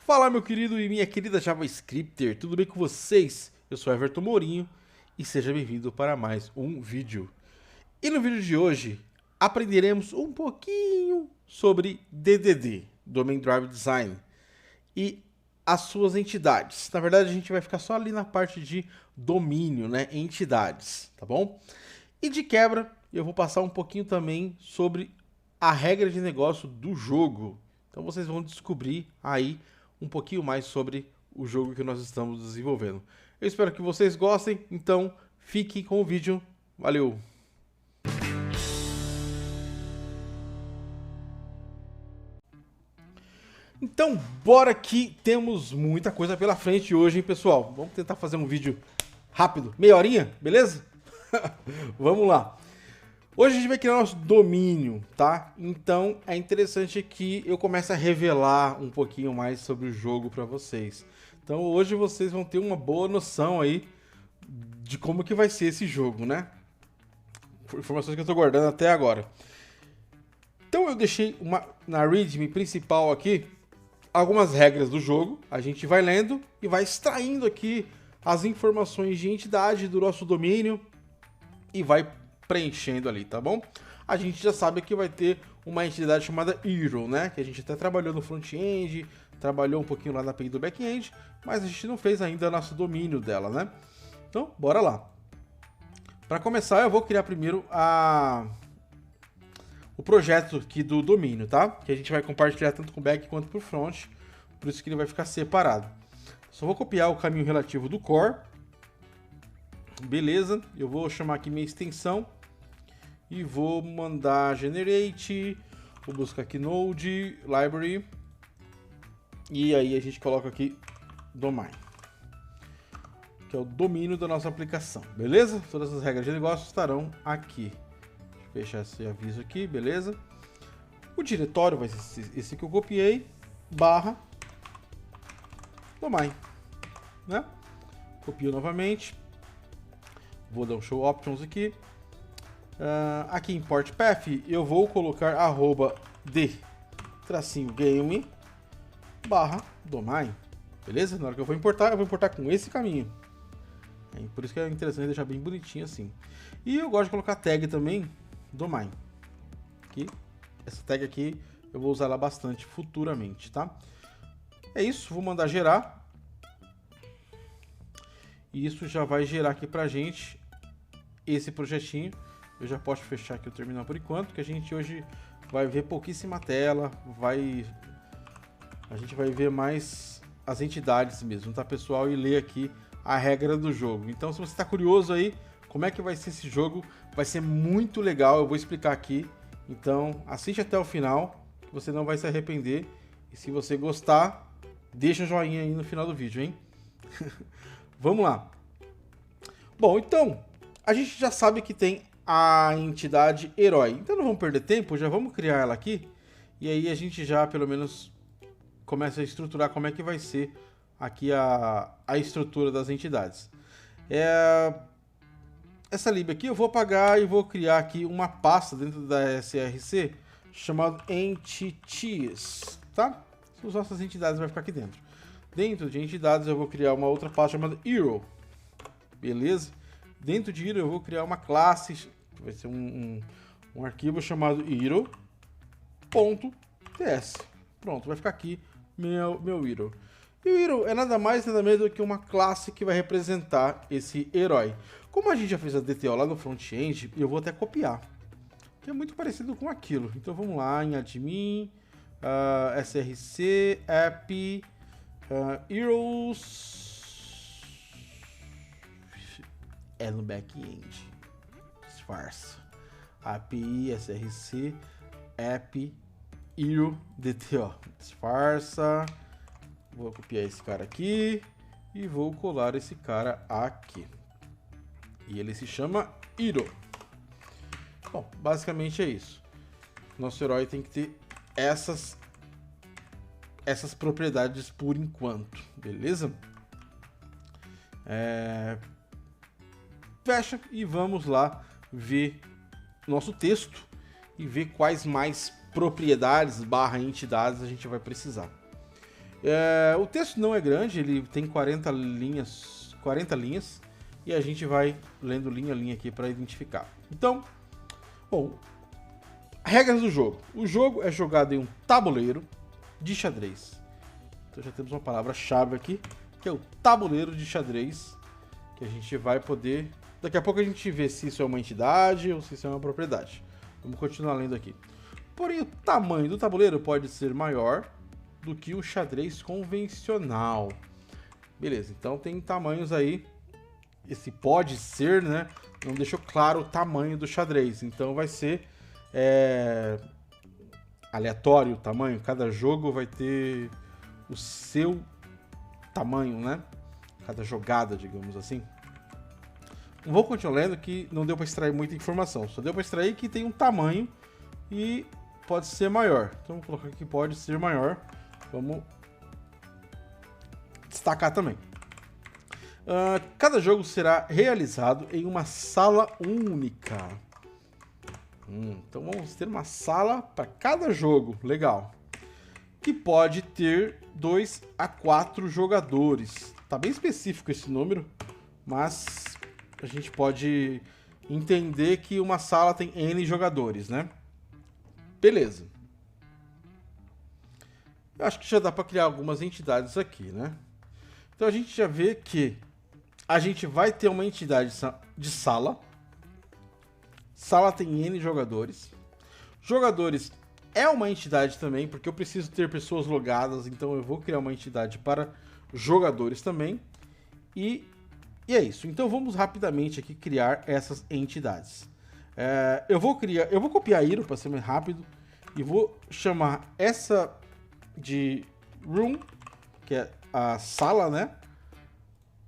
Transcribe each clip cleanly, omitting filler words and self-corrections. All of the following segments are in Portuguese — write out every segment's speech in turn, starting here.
Fala, meu querido e minha querida JavaScripter, tudo bem com vocês? Eu sou Everton Mourinho e seja bem-vindo para mais um vídeo. E no vídeo de hoje aprenderemos um pouquinho sobre DDD, Domain Driven Design, e as suas entidades. Na verdade, a gente vai ficar só ali na parte de domínio, né? Entidades, tá bom? E de quebra, eu vou passar um pouquinho também sobre a regra de negócio do jogo. Então vocês vão descobrir aí um pouquinho mais sobre o jogo que nós estamos desenvolvendo. Eu espero que vocês gostem, então fiquem com o vídeo. Valeu! Então, bora que temos muita coisa pela frente hoje, hein, pessoal? Vamos tentar fazer um vídeo rápido, meia horinha, beleza? Vamos lá. Hoje a gente vai criar nosso domínio, tá? Então é interessante que eu comece a revelar um pouquinho mais sobre o jogo para vocês. Então hoje vocês vão ter uma boa noção aí de como que vai ser esse jogo, né? Informações que eu tô guardando até agora. Então eu deixei na readme principal aqui algumas regras do jogo. A gente vai lendo e vai extraindo aqui as informações de entidade do nosso domínio e vai preenchendo ali, tá bom? A gente já sabe que vai ter uma entidade chamada Hero, né? Que a gente até trabalhou no front-end, trabalhou um pouquinho lá na API do back-end, mas a gente não fez ainda nosso domínio dela, né? Então, bora lá. Para começar, eu vou criar primeiro o projeto aqui do domínio, tá? Que a gente vai compartilhar tanto com o back quanto pro front, por isso que ele vai ficar separado. Só vou copiar o caminho relativo do core. Beleza, eu vou chamar aqui minha extensão e vou mandar generate, vou buscar aqui node, library, e aí a gente coloca aqui domain, que é o domínio da nossa aplicação, beleza? Todas as regras de negócio estarão aqui. Deixa eu fechar esse aviso aqui, beleza? O diretório vai ser esse que eu copiei, barra domain, né? Copio novamente. Vou dar um show options aqui. Aqui em import path eu vou colocar @d_game barra domain. Beleza? Na hora que eu vou importar com esse caminho. Por isso que é interessante deixar bem bonitinho assim. E eu gosto de colocar tag também, domain. Aqui. Essa tag aqui eu vou usar ela bastante futuramente, tá? É isso, vou mandar gerar. E isso já vai gerar aqui pra gente esse projetinho. Eu já posso fechar aqui o terminal por enquanto, que a gente hoje vai ver pouquíssima tela, a gente vai ver mais as entidades mesmo, tá, pessoal? E ler aqui a regra do jogo. Então, se você está curioso aí, como é que vai ser esse jogo, vai ser muito legal, eu vou explicar aqui. Então, assiste até o final, que você não vai se arrepender. E se você gostar, deixa um joinha aí no final do vídeo, hein? Vamos lá. Bom, então, a gente já sabe que tem a entidade herói. Então não vamos perder tempo, já vamos criar ela aqui. E aí a gente já, pelo menos, começa a estruturar como é que vai ser aqui a estrutura das entidades. Essa lib aqui eu vou apagar e vou criar aqui uma pasta dentro da SRC chamada Entities, tá? As nossas entidades vão ficar aqui dentro. Dentro de entidades eu vou criar uma outra pasta chamada Hero, beleza? Dentro de Hero eu vou criar uma classe, que vai ser um arquivo chamado Hero.ts. Pronto, vai ficar aqui meu Hero. E o Hero é nada mais nada menos do que uma classe que vai representar esse herói. Como a gente já fez a DTO lá no front-end, eu vou até copiar, que é muito parecido com aquilo. Então vamos lá em admin, src, app, heroes, é no back-end, disfarça, API, src, app, hero, DTO, disfarça, vou copiar esse cara aqui e vou colar esse cara aqui, e ele se chama Hero. Bom, basicamente é isso. Nosso herói tem que ter essas propriedades por enquanto, beleza? Fecha e vamos lá ver nosso texto e ver quais mais propriedades / entidades a gente vai precisar. O texto não é grande, ele tem 40 linhas, e a gente vai lendo linha a linha aqui para identificar. Então, bom, regras do jogo. O jogo é jogado em um tabuleiro de xadrez. Então já temos uma palavra-chave aqui, que é o tabuleiro de xadrez, que a gente vai poder... Daqui a pouco a gente vê se isso é uma entidade ou se isso é uma propriedade. Vamos continuar lendo aqui. Porém, o tamanho do tabuleiro pode ser maior do que o xadrez convencional. Beleza, então tem tamanhos aí. Esse pode ser, né? Não deixou claro o tamanho do xadrez. Então vai ser aleatório o tamanho. Cada jogo vai ter o seu tamanho, né? Cada jogada, digamos assim. Vou continuar lendo que não deu para extrair muita informação. Só deu para extrair que tem um tamanho e pode ser maior. Então vou colocar aqui que pode ser maior. Vamos destacar também. Cada jogo será realizado em uma sala única. Então vamos ter uma sala para cada jogo. Legal. Que pode ter 2 a 4 jogadores. Tá bem específico esse número, mas a gente pode entender que uma sala tem N jogadores, né? Beleza. Eu acho que já dá para criar algumas entidades aqui, né? Então a gente já vê que a gente vai ter uma entidade de sala. Sala tem N jogadores. Jogadores é uma entidade também, porque eu preciso ter pessoas logadas, então eu vou criar uma entidade para jogadores também. E é isso. Então vamos rapidamente aqui criar essas entidades. Eu vou copiar a Iro para ser mais rápido e vou chamar essa de room, que é a sala, né?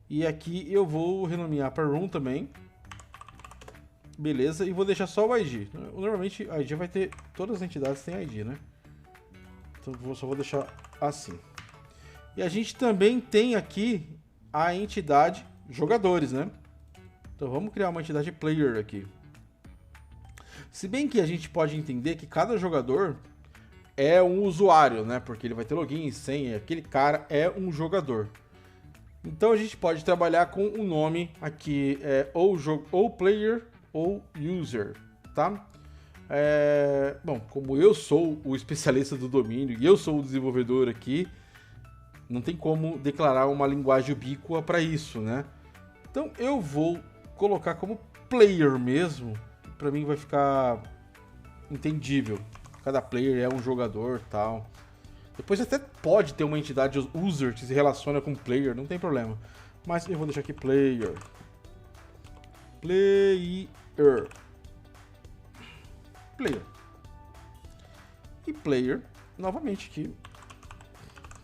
E aqui eu vou renomear para room também. Beleza, e vou deixar só o ID. Normalmente o ID vai ter, todas as entidades têm ID, né? Então só vou deixar assim. E a gente também tem aqui a entidade jogadores, né? Então vamos criar uma entidade player aqui. Se bem que a gente pode entender que cada jogador é um usuário, né? Porque ele vai ter login e senha. Aquele cara é um jogador. Então a gente pode trabalhar com o nome aqui, ou player ou user, tá? Bom, como eu sou o especialista do domínio e eu sou o desenvolvedor aqui, não tem como declarar uma linguagem ubíqua para isso, né? Então eu vou colocar como player mesmo, para mim vai ficar entendível. Cada player é um jogador, tal. Depois até pode ter uma entidade user que se relaciona com player, não tem problema. Mas eu vou deixar aqui player. Player. E player, novamente aqui.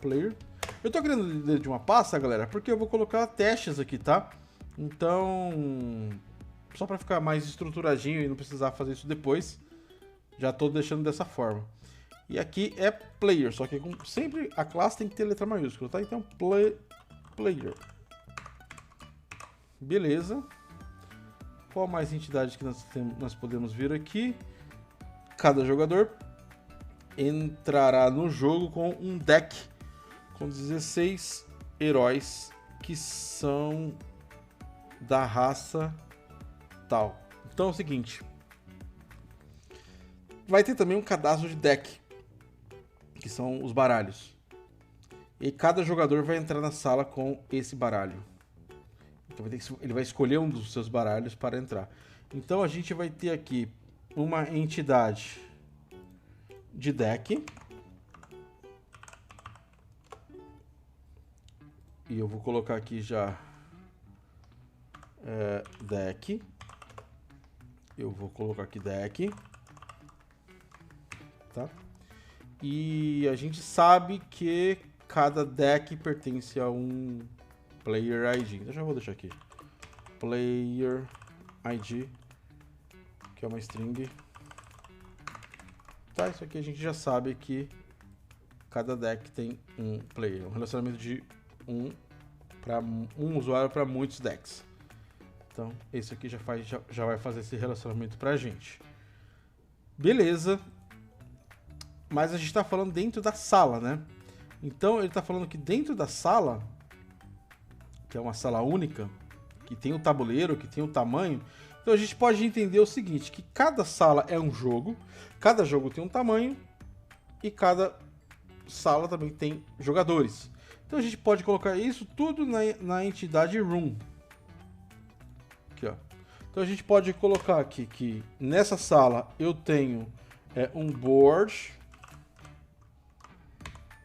Player. Eu tô querendo ler de uma pasta, galera, porque eu vou colocar testes aqui, tá? Então, só para ficar mais estruturadinho e não precisar fazer isso depois, já tô deixando dessa forma. E aqui é player, só que sempre a classe tem que ter letra maiúscula, tá? Então, player. Beleza. Qual mais entidade que nós podemos ver aqui? Cada jogador entrará no jogo com um deck com 16 heróis que são da raça tal. Então é o seguinte, vai ter também um cadastro de deck, que são os baralhos. E cada jogador vai entrar na sala com esse baralho. Então ele vai escolher um dos seus baralhos para entrar. Então a gente vai ter aqui uma entidade de deck. E eu vou colocar aqui já deck. Eu vou colocar aqui deck. Tá? E a gente sabe que cada deck pertence a um player ID. Então já vou deixar aqui. Player ID, que é uma string. Tá, isso aqui a gente já sabe que cada deck tem um player. Um relacionamento de um usuário para muitos decks. Então, esse aqui já vai fazer esse relacionamento pra gente. Beleza. Mas a gente está falando dentro da sala, né? Então ele está falando que dentro da sala, que é uma sala única, que tem o tabuleiro, que tem o tamanho, então a gente pode entender o seguinte, que cada sala é um jogo, cada jogo tem um tamanho e cada sala também tem jogadores. Então a gente pode colocar isso tudo na entidade room. Aqui, ó. Então a gente pode colocar aqui que nessa sala eu tenho um board,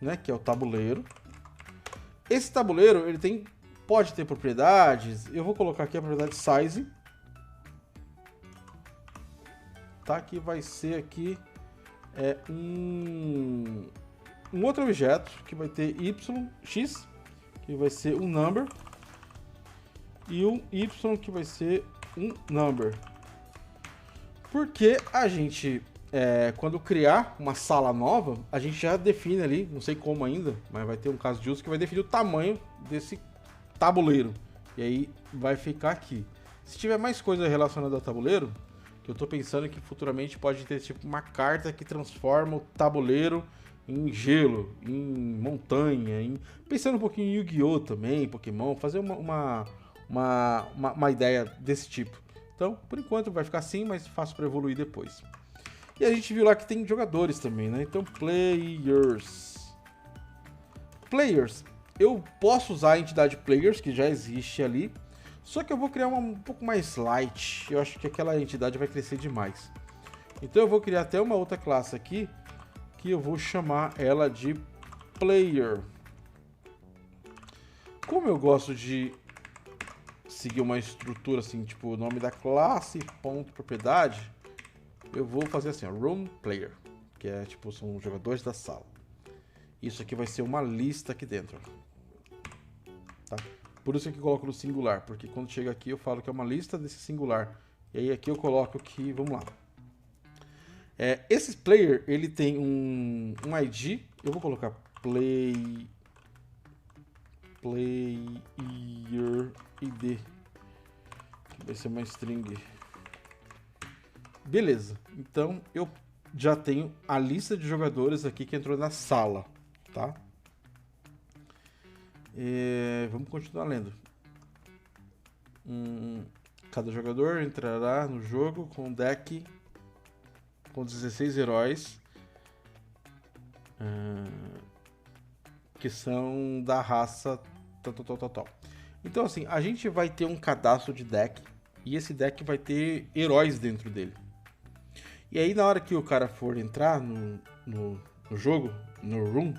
né, que é o tabuleiro. Esse tabuleiro ele pode ter propriedades. Eu vou colocar aqui a propriedade size, tá? Que vai ser aqui um outro objeto que vai ter x, que vai ser um number, e um y que vai ser um number. Porque a gente, quando criar uma sala nova, a gente já define ali, não sei como ainda, mas vai ter um caso de uso que vai definir o tamanho desse tabuleiro. E aí vai ficar aqui. Se tiver mais coisa relacionada ao tabuleiro, que eu tô pensando que futuramente pode ter tipo uma carta que transforma o tabuleiro em gelo, em montanha, pensando um pouquinho em Yu-Gi-Oh! Também, Pokémon, fazer uma ideia desse tipo. Então, por enquanto vai ficar assim, mas fácil para evoluir depois. E a gente viu lá que tem jogadores também, né? Então, players. Players. Eu posso usar a entidade players, que já existe ali, só que eu vou criar uma um pouco mais light. Eu acho que aquela entidade vai crescer demais. Então eu vou criar até uma outra classe aqui, que eu vou chamar ela de player. Como eu gosto de seguir uma estrutura assim, tipo o nome da classe, ponto, propriedade, eu vou fazer assim, ó, room player, que é tipo, são os jogadores da sala. Isso aqui vai ser uma lista aqui dentro, tá? Por isso que eu coloco no singular, porque quando chega aqui eu falo que é uma lista desse singular. E aí aqui eu coloco que, vamos lá. Esse player, ele tem um ID, eu vou colocar player ID, que vai ser uma string. Beleza, então eu já tenho a lista de jogadores aqui que entrou na sala, tá? Vamos continuar lendo. Cada jogador entrará no jogo com um deck com 16 heróis que são da raça tal. Então assim, a gente vai ter um cadastro de deck e esse deck vai ter heróis dentro dele. E aí na hora que o cara for entrar no jogo, no room,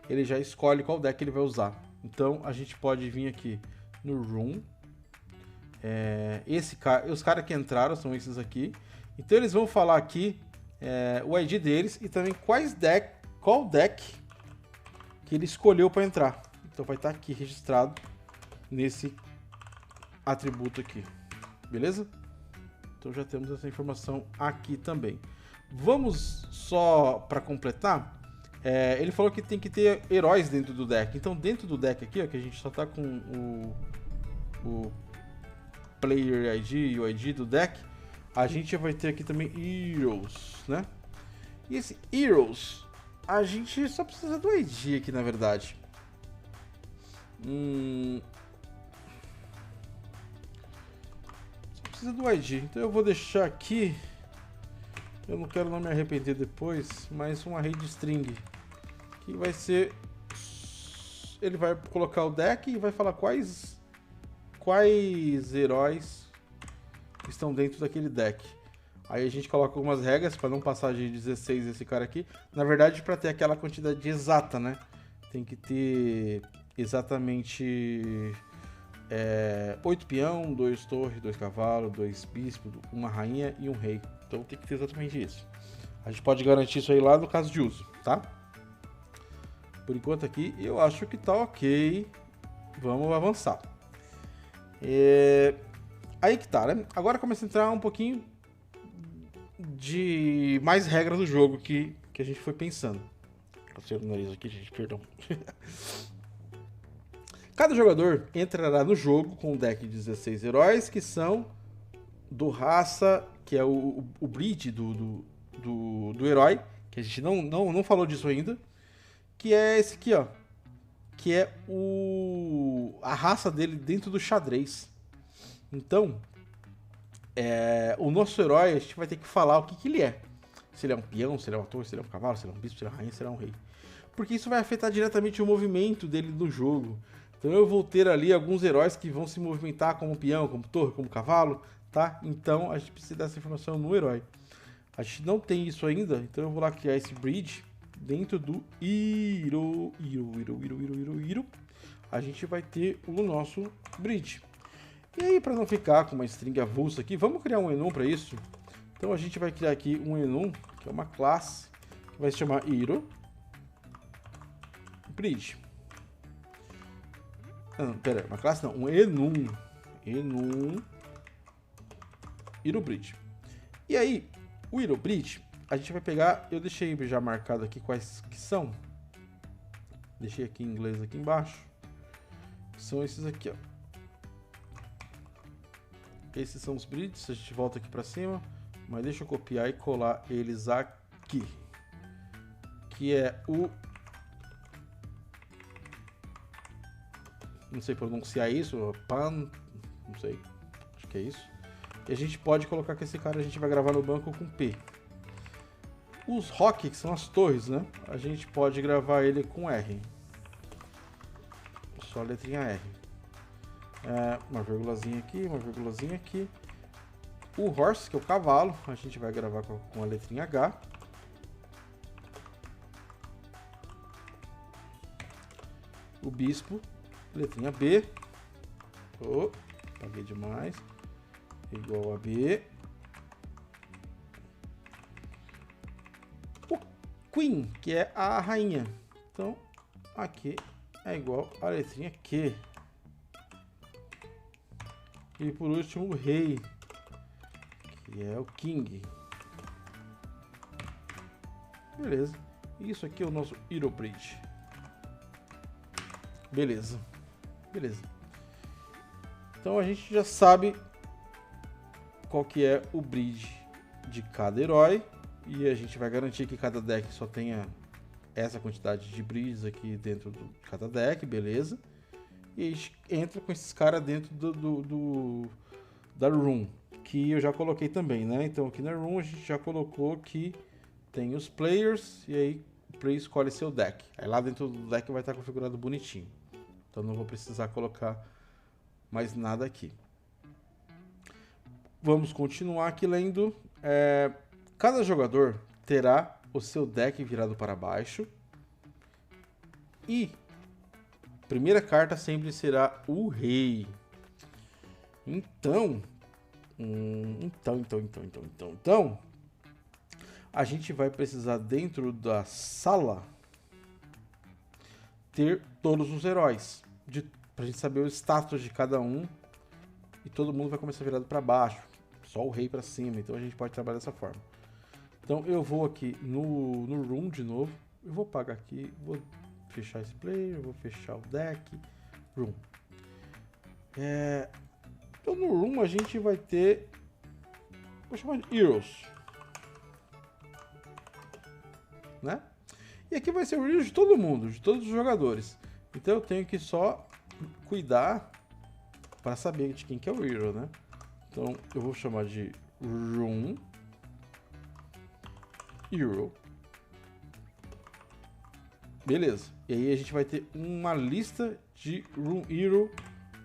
ele já escolhe qual deck ele vai usar. Então a gente pode vir aqui no room. Os caras que entraram são esses aqui. Então eles vão falar aqui o ID deles e também qual deck que ele escolheu para entrar. Então vai estar aqui registrado nesse atributo aqui. Beleza? Então já temos essa informação aqui também. Vamos só para completar. Ele falou que tem que ter heróis dentro do deck. Então dentro do deck aqui, ó, que a gente só tá com o player ID e o ID do deck, a gente vai ter aqui também heroes, né? E esse heroes, a gente só precisa do ID aqui, na verdade. Só precisa do ID. Então eu vou deixar aqui. Eu não quero não me arrepender depois, mas um array de string. Que vai ser... Ele vai colocar o deck e vai falar quais heróis estão dentro daquele deck. Aí a gente coloca algumas regras para não passar de 16 esse cara aqui. Na verdade, para ter aquela quantidade exata, né? Tem que ter exatamente 8 peão, 2 torre, 2 cavalo, 2 bispo, uma rainha e um rei. Então tem que ter exatamente isso. A gente pode garantir isso aí lá no caso de uso, tá? Por enquanto aqui eu acho que tá ok. Vamos avançar. Aí que tá, né? Agora começa a entrar um pouquinho de mais regras do jogo que a gente foi pensando. Passei o nariz aqui, gente, perdão. Cada jogador entrará no jogo com um deck de 16 heróis que são do raça, que é o breed do herói, que a gente não falou disso ainda, que é esse aqui, ó. Que é a raça dele dentro do xadrez. Então, o nosso herói, a gente vai ter que falar o que ele é. Se ele é um peão, se ele é uma torre, se ele é um cavalo, se ele é um bispo, se ele é uma rainha, se ele é um rei. Porque isso vai afetar diretamente o movimento dele no jogo. Então eu vou ter ali alguns heróis que vão se movimentar como peão, como torre, como cavalo, tá? Então a gente precisa dessa informação no herói. A gente não tem isso ainda, então eu vou lá criar esse bridge dentro do Hero. A gente vai ter o nosso bridge. E aí, para não ficar com uma string avulsa aqui, vamos criar um enum para isso. Então a gente vai criar aqui um enum, que é uma classe, que vai se chamar Hero Bridge. Não, pera, uma classe não, um enum. Enum Hero Bridge. E aí, o Hero Bridge, a gente vai pegar, eu deixei já marcado aqui quais que são. Deixei aqui em inglês aqui embaixo. São esses aqui, ó. Esses são os bridges, a gente volta aqui para cima, mas deixa eu copiar e colar eles aqui. Que é o... não sei pronunciar isso, pan, não sei, acho que é isso. E a gente pode colocar que esse cara a gente vai gravar no banco com P. Os rock, que são as torres, né? A gente pode gravar ele com R. Só a letrinha R. Uma vírgulazinha aqui, uma vírgulazinha aqui. O horse, que é o cavalo, a gente vai gravar com a letrinha H. O bispo, letrinha B. Oh, paguei demais. Igual a B. O Queen, que é a rainha. Então, aqui é igual a letrinha Q. E por último, o rei, que é o King. Beleza. Isso aqui é o nosso Hero Bridge. Beleza. Beleza. Então a gente já sabe qual que é o bridge de cada herói. E a gente vai garantir que cada deck só tenha essa quantidade de bridges aqui dentro de cada deck, beleza? E a gente entra com esses caras dentro da room, que eu já coloquei também, né? Então aqui na room a gente já colocou que tem os players, e aí o player escolhe seu deck. Aí lá dentro do deck vai estar configurado bonitinho. Então não vou precisar colocar mais nada aqui. Vamos continuar aqui lendo. Cada jogador terá o seu deck virado para baixo. E primeira carta sempre será o rei. Então, a gente vai precisar dentro da sala ter todos os heróis, pra gente saber o status de cada um, e todo mundo vai começar virado para baixo, só o rei para cima. Então a gente pode trabalhar dessa forma. Então eu vou aqui no room de novo, eu vou pagar aqui, vou fechar esse player, vou fechar o deck, room. Então no room a gente vai ter, vou chamar de Heroes, né? E aqui vai ser o Heroes de todo mundo, de todos os jogadores. Então eu tenho que só cuidar para saber de quem que é o Hero, né? Então eu vou chamar de room Hero. Beleza. E aí a gente vai ter uma lista de Room Hero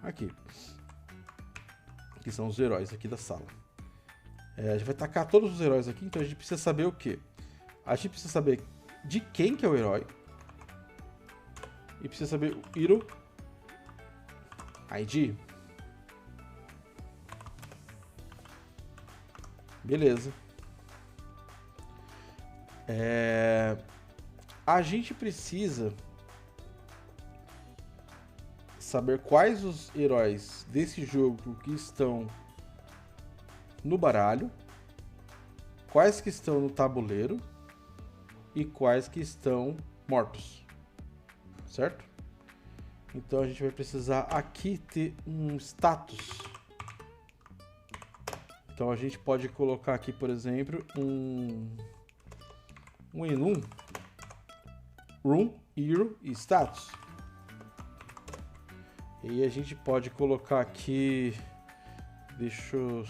aqui, que são os heróis aqui da sala. A gente vai tacar todos os heróis aqui, então a gente precisa saber o quê? A gente precisa saber de quem que é o herói. E precisa saber o Hero ID. Beleza. A gente precisa saber quais os heróis desse jogo que estão no baralho, quais que estão no tabuleiro e quais que estão mortos, certo? Então a gente vai precisar aqui ter um status. Então a gente pode colocar aqui, por exemplo, um enum room Hero e Status. E aí a gente pode colocar aqui... Deixa eu...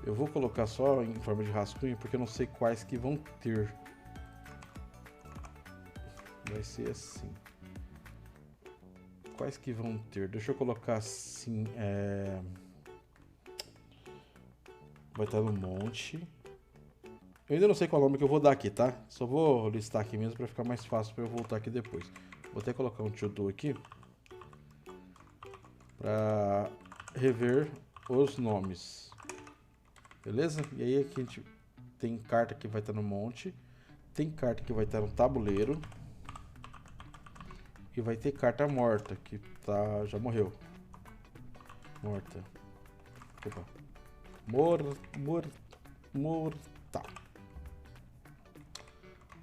Eu vou colocar só em forma de rascunho, porque eu não sei quais que vão ter. Vai ser assim. Quais que vão ter? Deixa eu colocar assim. Vai estar no monte. Eu ainda não sei qual nome que eu vou dar aqui, tá? Só vou listar aqui mesmo para ficar mais fácil para eu voltar aqui depois. Vou até colocar um to-do aqui. Para rever os nomes. Beleza? E aí aqui a gente tem carta que vai estar no monte. Tem carta que vai estar no tabuleiro. E vai ter carta morta, que tá, já morreu. Morta. Opa. Morta.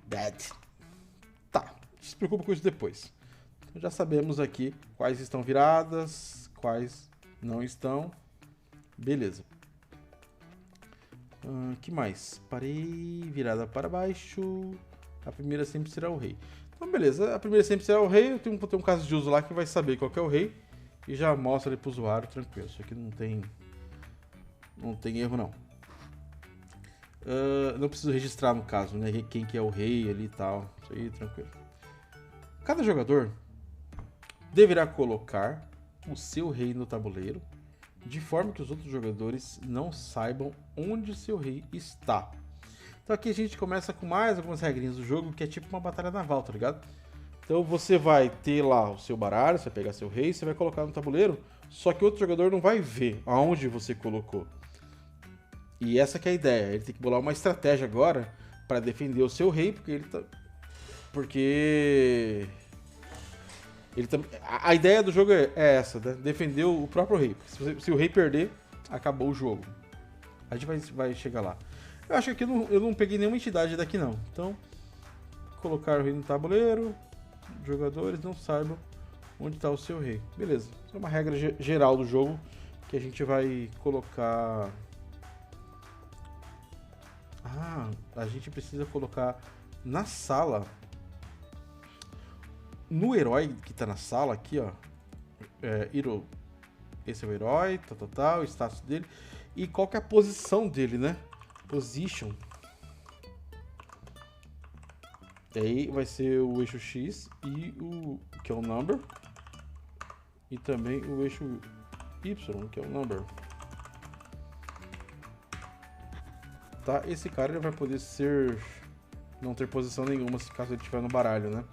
Dead. Tá. Não se preocupa com isso depois. Então já sabemos aqui quais estão viradas, quais não estão. Beleza. Que mais? Parei. Virada para baixo. A primeira sempre será o rei. Então, beleza. A primeira sempre será o rei. Eu tenho um caso de uso lá que vai saber qual que é o rei. E já mostra ali pro usuário, tranquilo. Isso aqui não tem erro, não. Não preciso registrar, no caso, né? Quem que é o rei ali e tal. Isso aí, tranquilo. Cada jogador deverá colocar o seu rei no tabuleiro, de forma que os outros jogadores não saibam onde seu rei está. Então aqui a gente começa com mais algumas regrinhas do jogo, que é tipo uma batalha naval, tá ligado? Então você vai ter lá o seu baralho, você vai pegar seu rei, você vai colocar no tabuleiro, só que o outro jogador não vai ver aonde você colocou. E essa que é a ideia, ele tem que bolar uma estratégia agora para defender o seu rei, porque a ideia do jogo é essa, né? Defender o próprio rei. Se o rei perder, acabou o jogo. A gente vai chegar lá. Eu acho que aqui eu não peguei nenhuma entidade daqui não. Então, colocar o rei no tabuleiro, os jogadores não saibam onde está o seu rei. Beleza, isso é uma regra geral do jogo que a gente vai colocar... a gente precisa colocar na sala, no herói que tá na sala aqui, ó, hero, esse é o herói, o status dele, e qual que é a posição dele, né? Position. E aí vai ser o eixo X e que é o number, e também o eixo Y, que é o number. Tá? Esse cara ele vai poder não ter posição nenhuma se caso ele estiver no baralho, né?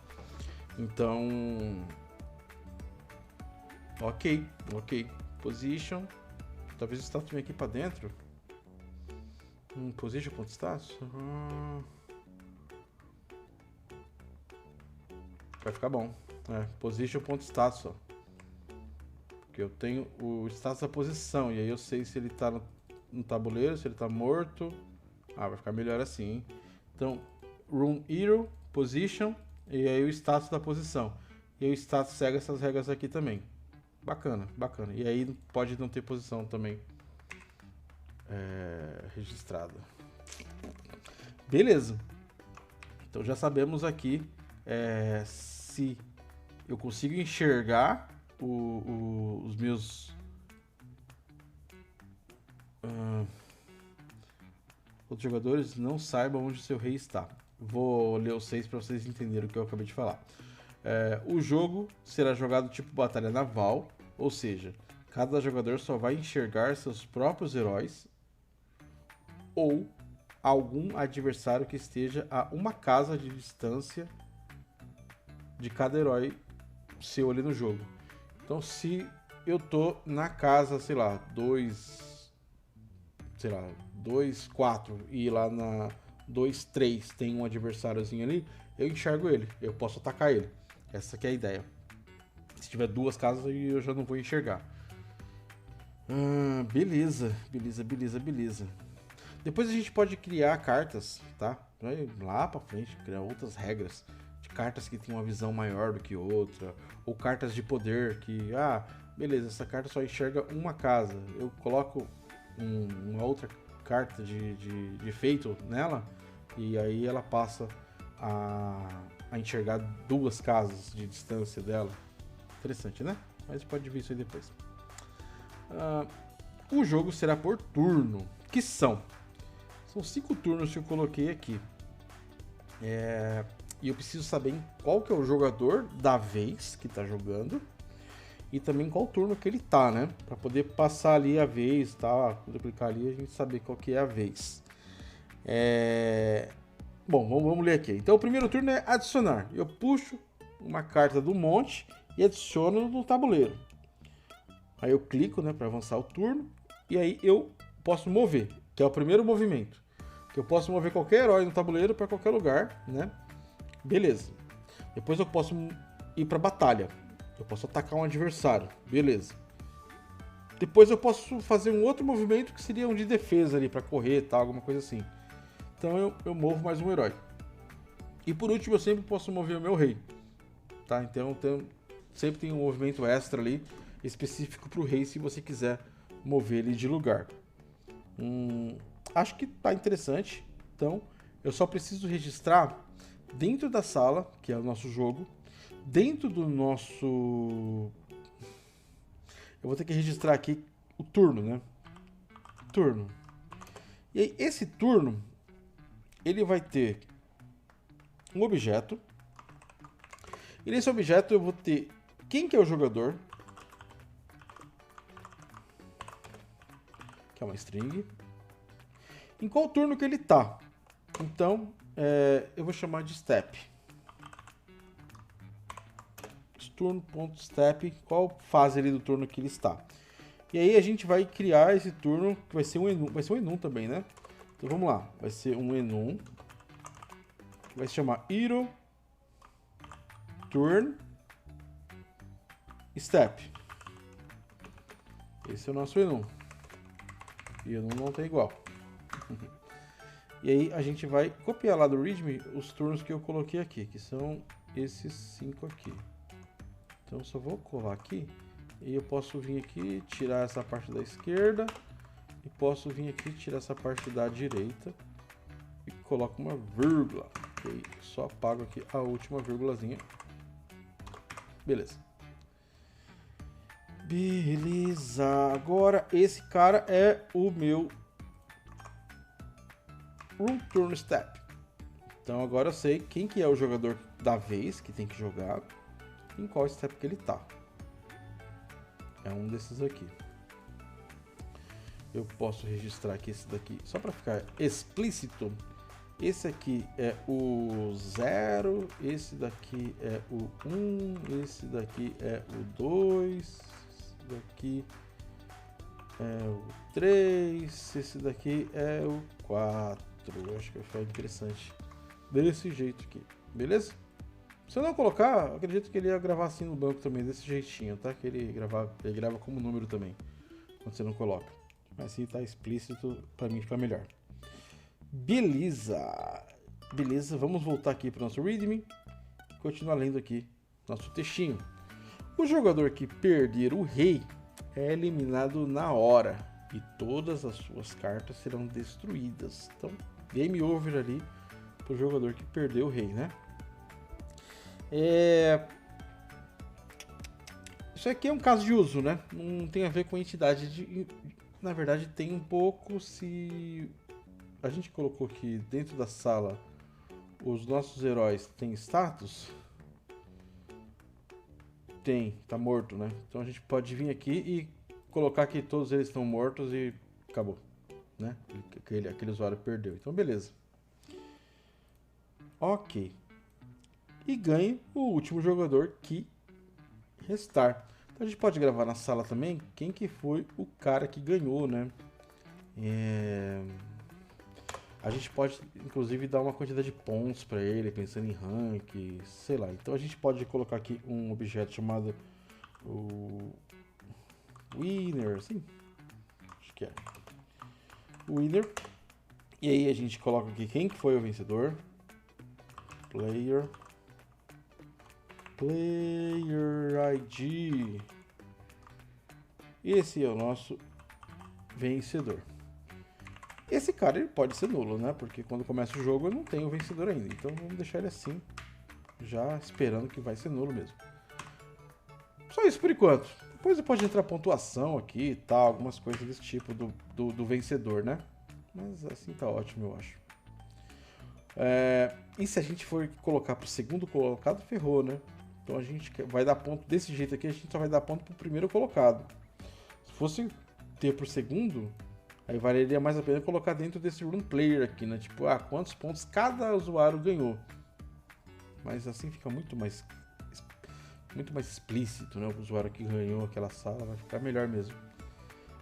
Então, ok. Position, talvez o status venha aqui pra dentro. Position.status. Vai ficar bom. Position.status, ó. Porque eu tenho o status da posição e aí eu sei se ele tá no tabuleiro, se ele tá morto. Vai ficar melhor assim, hein? Então, Room Hero, Position, e aí o status da posição. E aí o status segue essas regras aqui também. Bacana. E aí pode não ter posição também registrada. Beleza. Então já sabemos aqui se eu consigo enxergar os meus... Os jogadores não saibam onde seu rei está. Vou ler os 6 para vocês entenderem o que eu acabei de falar. O jogo será jogado tipo batalha naval, ou seja, cada jogador só vai enxergar seus próprios heróis ou algum adversário que esteja a uma casa de distância de cada herói seu ali no jogo. Então, se eu tô na casa, sei lá, 2, 4 e lá na 2, 3 tem um adversáriozinho ali, eu enxergo ele, eu posso atacar ele. Essa que é a ideia. Se tiver duas casas, eu já não vou enxergar. Beleza. Depois a gente pode criar cartas, tá? Lá pra frente, criar outras regras de cartas que tem uma visão maior do que outra, ou cartas de poder que, beleza, essa carta só enxerga uma casa. Eu coloco uma outra carta de efeito nela, E aí ela passa a enxergar 2 casas de distância dela. Interessante, né? Mas você pode ver isso aí depois. O jogo será por turno, que são 5 turnos que eu coloquei aqui. E eu preciso saber qual que é o jogador da vez que tá jogando e também qual turno que ele tá, né? Para poder passar ali a vez, tá? Quando eu clicar ali, a gente saber qual que é a vez. Bom, vamos ler aqui. Então o primeiro turno é adicionar. Eu puxo uma carta do monte e adiciono no tabuleiro. Aí eu clico, né, para avançar o turno. E aí eu posso mover, que é o primeiro movimento. Que eu posso mover qualquer herói no tabuleiro para qualquer lugar, né? Beleza. Depois eu posso ir para batalha. Eu posso atacar um adversário. Beleza. Depois eu posso fazer um outro movimento que seria um de defesa ali, para correr, tal, alguma coisa assim. Então eu movo mais um herói. E por último eu sempre posso mover o meu rei. Tá? Então sempre tem um movimento extra ali, específico para o rei, se você quiser mover ele de lugar. Acho que tá interessante. Então eu só preciso registrar dentro da sala, que é o nosso jogo, dentro do nosso... Eu vou ter que registrar aqui o turno, né? Turno. E aí, esse turno, ele vai ter um objeto. E nesse objeto eu vou ter quem que é o jogador, que é uma string, em qual turno que ele tá. Então, eu vou chamar de step. Turno.step, qual fase ali do turno que ele está. E aí a gente vai criar esse turno, que vai ser um enum também, né? Então vamos lá, vai ser um enum, que vai se chamar Hero Turn Step. Esse é o nosso enum. E enum não tem igual. E aí a gente vai copiar lá do readme os turnos que eu coloquei aqui, que são esses 5 aqui. Então só vou colar aqui e eu posso vir aqui tirar essa parte da esquerda e posso vir aqui tirar essa parte da direita e coloco uma vírgula. E aí só apago aqui a última vírgulazinha. Beleza. Beleza. Agora esse cara é o meu Room Turn Step. Então agora eu sei quem que é o jogador da vez que tem que jogar. Em qual step que ele tá. É um desses aqui. Eu posso registrar aqui esse daqui, só para ficar explícito. Esse aqui é o 0, esse daqui é o 1, esse daqui é o 2, esse daqui é o 3, esse daqui é o 4. Eu acho que vai ficar interessante desse jeito aqui, beleza? Se eu não colocar, acredito que ele ia gravar assim no banco também, desse jeitinho, tá? Que ele grava como número também, quando você não coloca. Mas se tá explícito, pra mim fica melhor. Beleza! Beleza, vamos voltar aqui pro nosso readme e continuar lendo aqui nosso textinho. O jogador que perder o rei é eliminado na hora e todas as suas cartas serão destruídas. Então, game over ali pro jogador que perdeu o rei, né? Isso aqui é um caso de uso, né? Não tem a ver com entidade. Na verdade, tem um pouco se a gente colocou aqui dentro da sala os nossos heróis têm status. Tem, tá morto, né? Então a gente pode vir aqui e colocar que todos eles estão mortos e acabou, né? Aquele usuário perdeu. Então beleza. Ok. E ganha o último jogador que restar. Então a gente pode gravar na sala também quem que foi o cara que ganhou, né? A gente pode inclusive dar uma quantidade de pontos para ele, pensando em rank, sei lá. Então a gente pode colocar aqui um objeto chamado o Winner, sim? Acho que é. Winner. E aí a gente coloca aqui quem que foi o vencedor. Player ID. Esse é o nosso vencedor. Esse cara ele pode ser nulo, né? Porque quando começa o jogo eu não tenho o vencedor ainda. Então vamos deixar ele assim, já esperando que vai ser nulo mesmo. Só isso por enquanto. Depois pode entrar pontuação aqui e tal, algumas coisas desse tipo do vencedor, né? Mas assim tá ótimo, eu acho. E se a gente for colocar pro segundo colocado, ferrou, né? Então a gente vai dar ponto desse jeito aqui, a gente só vai dar ponto pro primeiro colocado. Se fosse ter pro segundo, aí valeria mais a pena colocar dentro desse run player aqui, né? Tipo, quantos pontos cada usuário ganhou. Mas assim fica muito mais explícito, né? O usuário que ganhou aquela sala vai ficar melhor mesmo.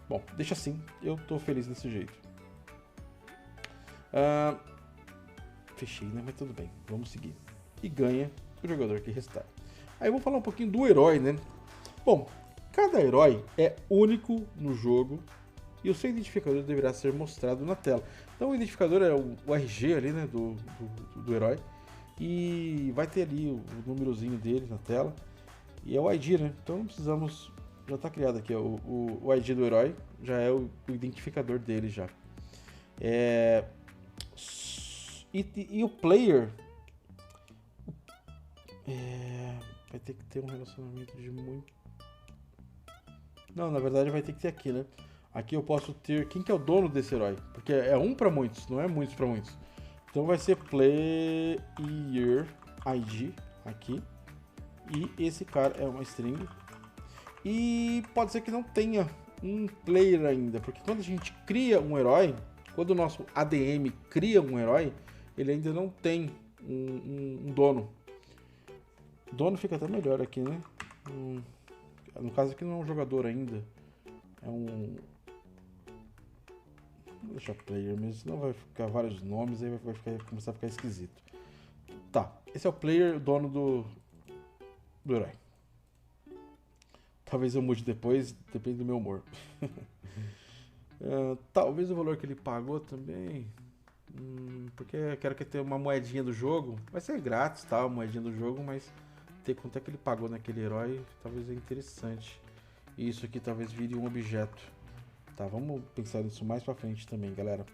Bom, deixa assim, eu tô feliz desse jeito. Fechei, né? Mas tudo bem, vamos seguir. E ganha o jogador que restar. Aí eu vou falar um pouquinho do herói, né? Bom, cada herói é único no jogo e o seu identificador deverá ser mostrado na tela. Então o identificador é o RG ali, né? Do herói. E vai ter ali o númerozinho dele na tela. E é o ID, né? Então não precisamos... Já está criado aqui, ó, o ID do herói. Já é o identificador dele já. E o player... vai ter que ter um relacionamento de muito... Não, na verdade vai ter que ter aqui, né? Aqui eu posso ter... Quem que é o dono desse herói? Porque é um para muitos, não é muitos para muitos. Então vai ser Player ID aqui. E esse cara é uma string. E pode ser que não tenha um player ainda. Porque quando a gente cria um herói, quando o nosso ADM cria um herói, ele ainda não tem um dono. Dono fica até melhor aqui, né? No caso aqui não é um jogador ainda. É um... Vou deixar player mesmo, senão vai ficar vários nomes, aí vai começar a ficar esquisito. Tá, esse é o player, dono do herói. Talvez eu mude depois, depende do meu humor. Talvez o valor que ele pagou também. Porque eu quero que tenha uma moedinha do jogo. Vai ser grátis, tá? A moedinha do jogo, mas ter quanto é que ele pagou naquele herói talvez é interessante. E isso aqui talvez vire um objeto. Tá, vamos pensar nisso mais pra frente também, galera.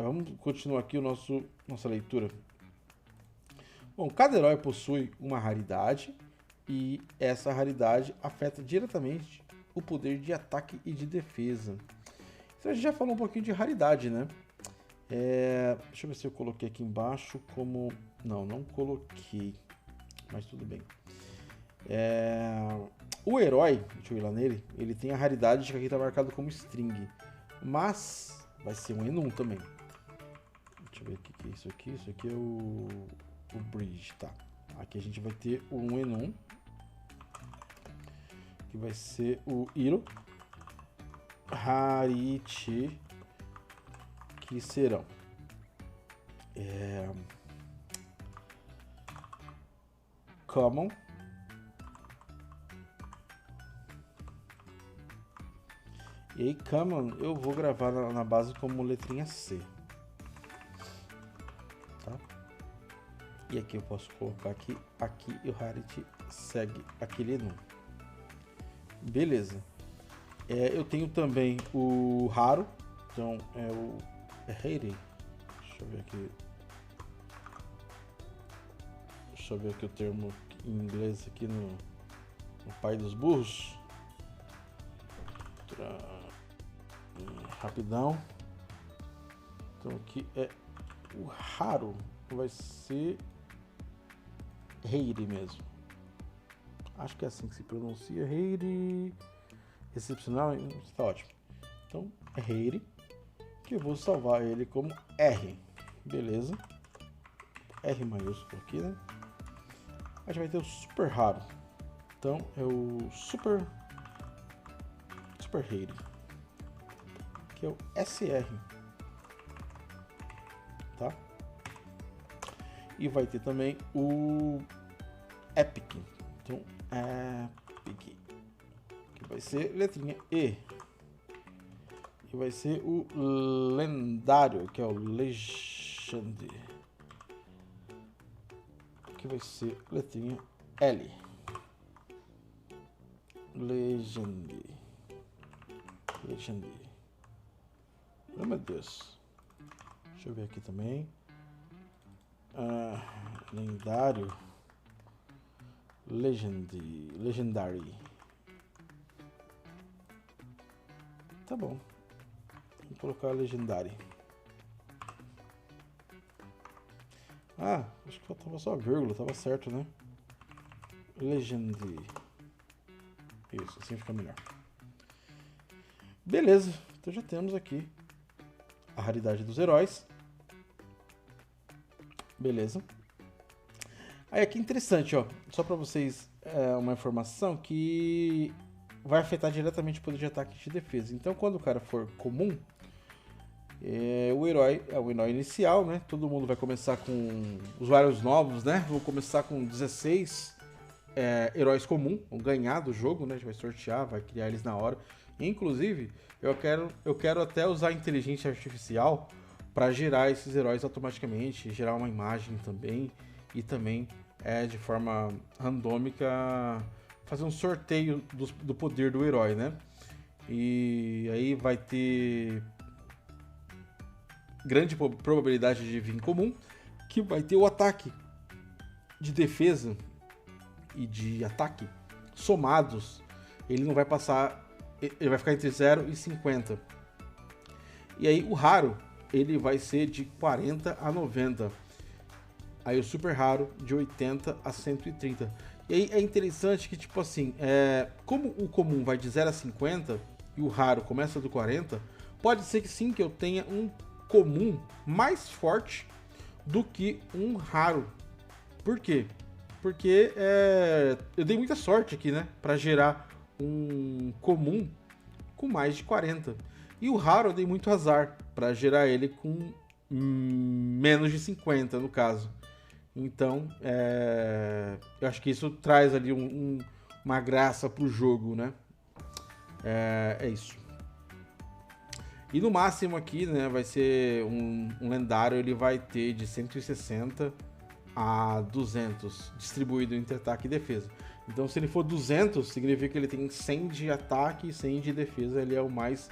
Vamos continuar aqui nossa leitura. Bom, cada herói possui uma raridade e essa raridade afeta diretamente o poder de ataque e de defesa. Então a gente já falou um pouquinho de raridade, né? Deixa eu ver se eu coloquei aqui embaixo como... Não coloquei, mas tudo bem. O herói, deixa eu ir lá nele, ele tem a raridade que aqui está marcado como string, mas vai ser um enum também. Deixa eu ver o que é isso aqui. Isso aqui é o bridge, tá? Aqui a gente vai ter um enum, que vai ser o iro, rarity, que serão common, e aí common eu vou gravar na base como letrinha C, tá? E aqui eu posso colocar aqui e o rarity segue aquele enum. Beleza. Eu tenho também o raro, então é o rare. Deixa eu ver aqui o termo em inglês aqui no pai dos burros. Rapidão. Então aqui é o raro, vai ser rare mesmo. Acho que é assim que se pronuncia, rare. Excepcional, está ótimo. Então é rare, que eu vou salvar ele como R. Beleza. R maiúsculo aqui, né? A gente vai ter o super raro. Então é o super rare, que é o SR, tá? E vai ter também o epic. Então epic, que vai ser letrinha E. E vai ser o lendário, que é o legend, que vai ser letrinha L. Legend. Oh, meu Deus. Deixa eu ver aqui também. Lendário. Legendary. Tá bom. Vou colocar Legendary. Acho que faltava só a vírgula, tava certo, né? Legendary. Isso, assim fica melhor. Beleza, então já temos aqui a raridade dos heróis. Beleza. Aí aqui interessante, ó, só pra vocês uma informação que vai afetar diretamente o poder de ataque e de defesa. Então quando o cara for comum, o herói é o herói inicial, né? Todo mundo vai começar com usuários novos, né? Vou começar com 16 heróis comuns, vão ganhar do jogo, né? A gente vai sortear, vai criar eles na hora. Inclusive, eu quero até usar a inteligência artificial para gerar esses heróis automaticamente, gerar uma imagem também e também de forma randômica fazer um sorteio do poder do herói, né? E aí vai ter grande probabilidade de vir comum, que vai ter o ataque de defesa e de ataque somados. Ele não vai passar, ele vai ficar entre 0 e 50. E aí o raro, ele vai ser de 40 a 90. Aí o super raro de 80 a 130. E aí é interessante que, tipo assim, como o comum vai de 0 a 50 e o raro começa do 40, pode ser que sim, que eu tenha um comum mais forte do que um raro. Por quê? Porque eu dei muita sorte aqui, né? Pra gerar um comum com mais de 40. E o raro eu dei muito azar pra gerar ele com menos de 50, no caso. Então, eu acho que isso traz ali uma graça pro jogo, né? É isso. E no máximo aqui, né, vai ser um lendário, ele vai ter de 160 a 200, distribuído entre ataque e defesa. Então, se ele for 200, significa que ele tem 100 de ataque e 100 de defesa, ele é o mais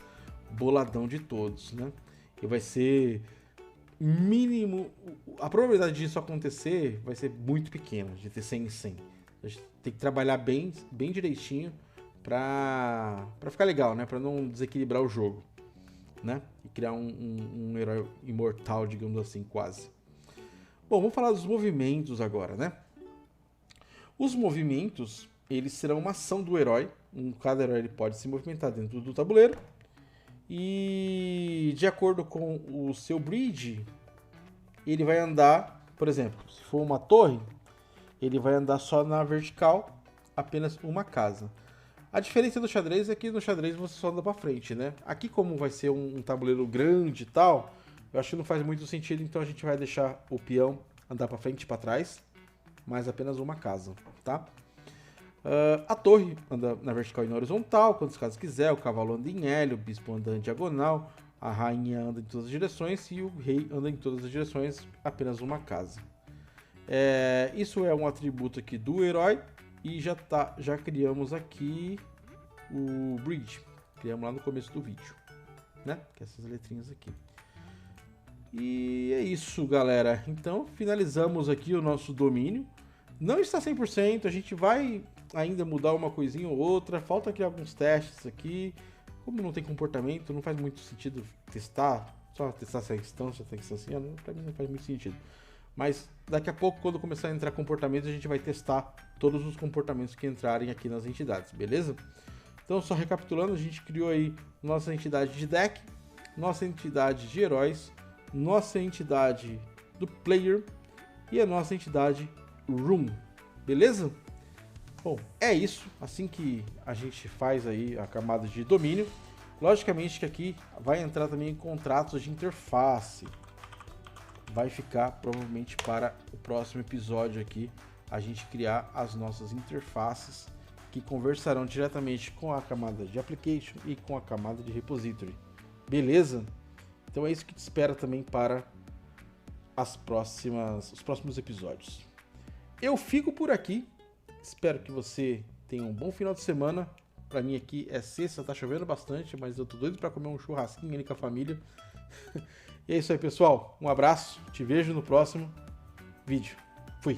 boladão de todos, né? E vai ser mínimo, a probabilidade disso acontecer vai ser muito pequena, de ter 100 em 100. A gente tem que trabalhar bem direitinho pra ficar legal, né? Pra não desequilibrar o jogo, né? E criar um herói imortal, digamos assim, quase. Bom, vamos falar dos movimentos agora, né? Os movimentos, eles serão uma ação do herói. Cada herói ele pode se movimentar dentro do tabuleiro. E de acordo com o seu bridge, ele vai andar, por exemplo, se for uma torre, ele vai andar só na vertical, apenas uma casa. A diferença do xadrez é que no xadrez você só anda pra frente, né? Aqui, como vai ser um tabuleiro grande e tal, eu acho que não faz muito sentido, então a gente vai deixar o peão andar pra frente e pra trás, mas apenas uma casa, tá? A torre anda na vertical e na horizontal, quantas casas quiser, o cavalo anda em L, o bispo anda em diagonal, a rainha anda em todas as direções e o rei anda em todas as direções, apenas uma casa. Isso é um atributo aqui do herói e já criamos aqui o bridge, criamos lá no começo do vídeo, né? Que é essas letrinhas aqui. E é isso, galera. Então finalizamos aqui o nosso domínio. Não está 100%, a gente vai ainda mudar uma coisinha ou outra, falta criar alguns testes aqui. Como não tem comportamento, não faz muito sentido testar, só testar se é instância, se é instanciando, pra mim não faz muito sentido. Mas daqui a pouco, quando começar a entrar comportamentos, a gente vai testar todos os comportamentos que entrarem aqui nas entidades, beleza? Então, só recapitulando, a gente criou aí nossa entidade de deck, nossa entidade de heróis, nossa entidade do player e a nossa entidade room, beleza? Bom, é isso, assim que a gente faz aí a camada de domínio. Logicamente que aqui vai entrar também contratos de interface. Vai ficar provavelmente para o próximo episódio aqui a gente criar as nossas interfaces que conversarão diretamente com a camada de application e com a camada de repository. Beleza? Então é isso que te espera também para os próximos episódios. Eu fico por aqui. Espero que você tenha um bom final de semana. Pra mim aqui é sexta, tá chovendo bastante, mas eu tô doido pra comer um churrasquinho ali com a família. E é isso aí, pessoal. Um abraço. Te vejo no próximo vídeo. Fui.